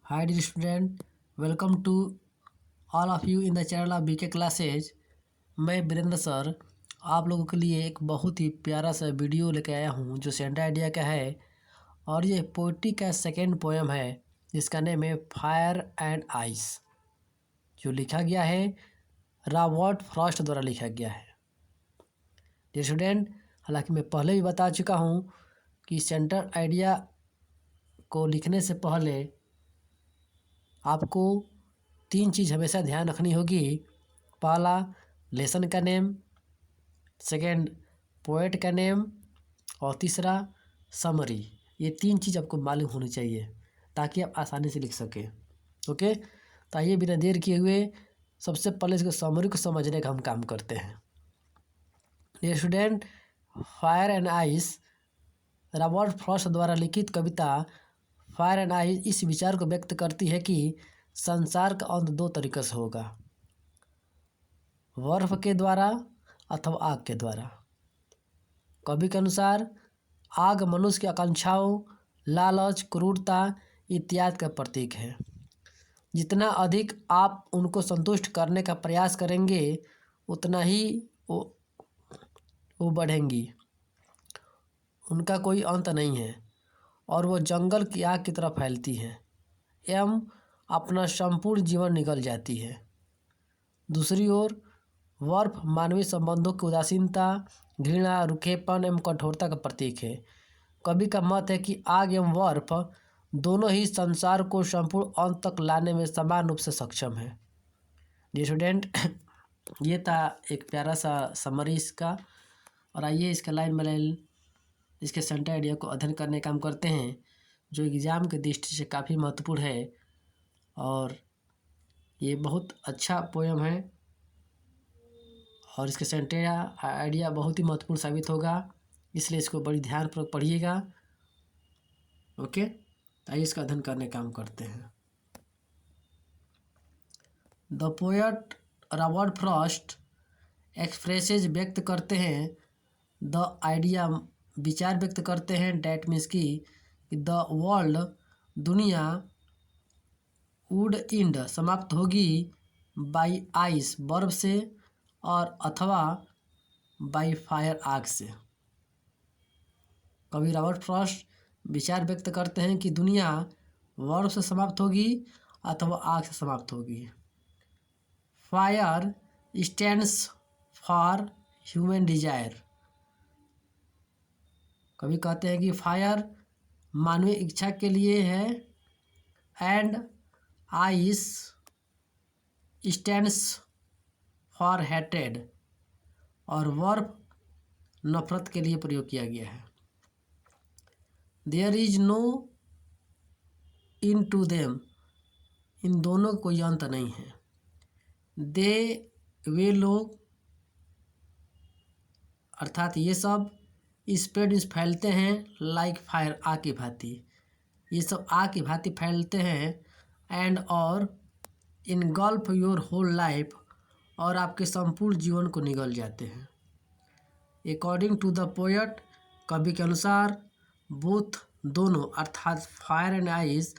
Hi dear student, welcome to all of you in the channel of BK classes. मैं Virendra sir आप लोगों के लिए एक बहुत ही प्यारा सा वीडियो लेके आया हूँ जो सेंटर आइडिया का है और ये पोइट्री का सेकेंड पोएम है जिसका नेम है फायर एंड आइस, जो लिखा गया है रॉबर्ट फ्रॉस्ट द्वारा लिखा गया है। डियर स्टूडेंट, हालांकि मैं पहले भी बता चुका हूँ कि सेंटर आइडिया को लिखने से पहले आपको 3 चीज़ हमेशा ध्यान रखनी होगी। पहला लेसन का नेम, सेकंड पोएट का नेम और तीसरा समरी। ये 3 चीज़ आपको मालूम होनी चाहिए ताकि आप आसानी से लिख सकें। ओके, तो आइए बिना देर किए हुए सबसे पहले इसको समरी को समझने का हम काम करते हैं। Dear student, fire and ice Robert Frost द्वारा लिखित कविता फायर एंड आइस इस विचार को व्यक्त करती है कि संसार का अंत 2 तरीक़े से होगा, बर्फ के द्वारा अथवा आग के द्वारा। कवि के अनुसार आग मनुष्य की आकांक्षाओं, लालच, क्रूरता इत्यादि का प्रतीक है। जितना अधिक आप उनको संतुष्ट करने का प्रयास करेंगे उतना ही वो बढ़ेंगी। उनका कोई अंत नहीं है और वो जंगल की आग की तरह फैलती हैं एवं अपना संपूर्ण जीवन निगल जाती है। दूसरी ओर बर्फ मानवीय संबंधों की उदासीनता, घृणा, रूखेपन एवं कठोरता का प्रतीक है। कवि का मत है कि आग एवं बर्फ दोनों ही संसार को संपूर्ण अंत तक लाने में समान रूप से सक्षम है। डियर स्टूडेंट, ये था एक प्यारा सा समरी इसका। और आइए इसका लाइन बाय लाइन इसके सेंटर आइडिया को अध्ययन करने का काम करते हैं जो एग्ज़ाम के दृष्टि से काफ़ी महत्वपूर्ण है और ये बहुत अच्छा पोएम है और इसके सेंटर आइडिया बहुत ही महत्वपूर्ण साबित होगा, इसलिए इसको बड़ी ध्यानपूर्वक पढ़िएगा। ओके, आइए इसका अध्ययन करने का काम करते हैं। The poet Robert Frost expresses व्यक्त करते हैं द आइडिया, विचार व्यक्त करते हैं डैट मीन्स की द वर्ल्ड, दुनिया वुड इंड समाप्त होगी बाई आइस बर्फ से और अथवा बाई फायर आग से। कवि रॉबर्ट फ्रॉस्ट विचार व्यक्त करते हैं कि दुनिया बर्फ से समाप्त होगी अथवा आग से समाप्त होगी। Fire stands for human desire. कवि कहते हैं कि फायर मानवीय इच्छा के लिए है and ice stands for hated, और बर्फ नफरत के लिए प्रयोग किया गया है। There is no in to them, इन दोनों का कोई अंत नहीं है। दे, वे लोग, अर्थात ये सब स्प्रेड फैलते हैं लाइक फायर, आग की भांति। ये सब आग की भांति फैलते हैं एंड और इनगल्फ योर होल लाइफ, और आपके संपूर्ण जीवन को निगल जाते हैं। अकॉर्डिंग टू द पोएट, कवि के अनुसार बोथ दोनों अर्थात फायर एंड आइस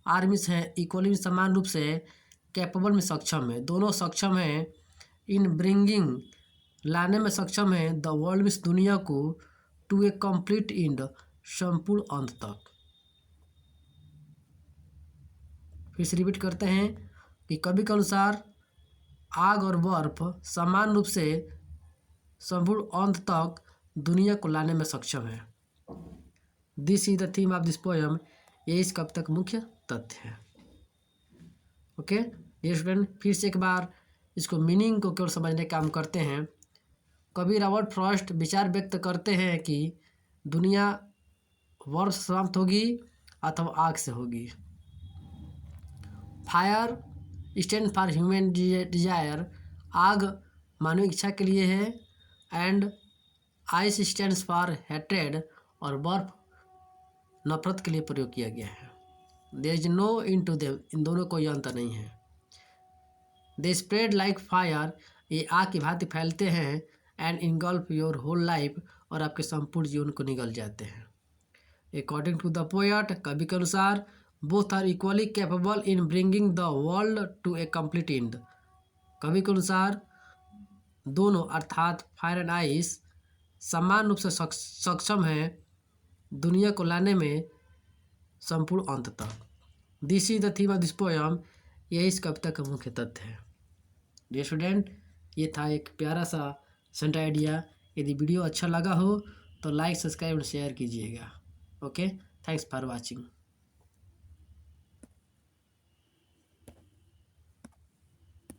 आर्मीज हैं इक्वली समान रूप से कैपेबल में सक्षम है, दोनों सक्षम हैं इन ब्रिंगिंग लाने में सक्षम है द वर्ल्ड में दुनिया को टू ए कंप्लीट एंड संपूर्ण अंत तक। फिर से रिपीट करते हैं कि कवि के अनुसार आग और बर्फ समान रूप से संपूर्ण अंत तक दुनिया को लाने में सक्षम है। This is the theme of this poem, ये इस कविता का मुख्य तथ्य है। ओके डियर स्टूडेंट, फिर से एक बार इसको मीनिंग को केवल समझने का काम करते हैं। कवि रॉबर्ट फ्रॉस्ट विचार व्यक्त करते हैं कि दुनिया बर्फ से समाप्त होगी अथवा आग से होगी। Fire stand for human desire, आग मानवीय इच्छा के लिए है and ice stands for hatred, और बर्फ नफरत के लिए प्रयोग किया गया है। There is no in to them, इन दोनों कोई अंतर नहीं है। दे स्प्रेड लाइक फायर, ये आग की भांति फैलते हैं and engulf your whole life, और आपके संपूर्ण जीवन को निगल जाते हैं। अकॉर्डिंग टू द पोएट, कवि के अनुसार both are equally capable in bringing the world to a complete end. कवि के अनुसार दोनों अर्थात फायर एंड आइस समान रूप से सक्षम हैं दुनिया को लाने में संपूर्ण अंत तक। This is the theme of this poem. यही इस कविता का मुख्य तथ्य है। डियर स्टूडेंट, ये था एक प्यारा सा सेंटर आइडिया। यदि वीडियो अच्छा लगा हो तो लाइक, सब्सक्राइब और शेयर कीजिएगा। Okay, thanks for watching.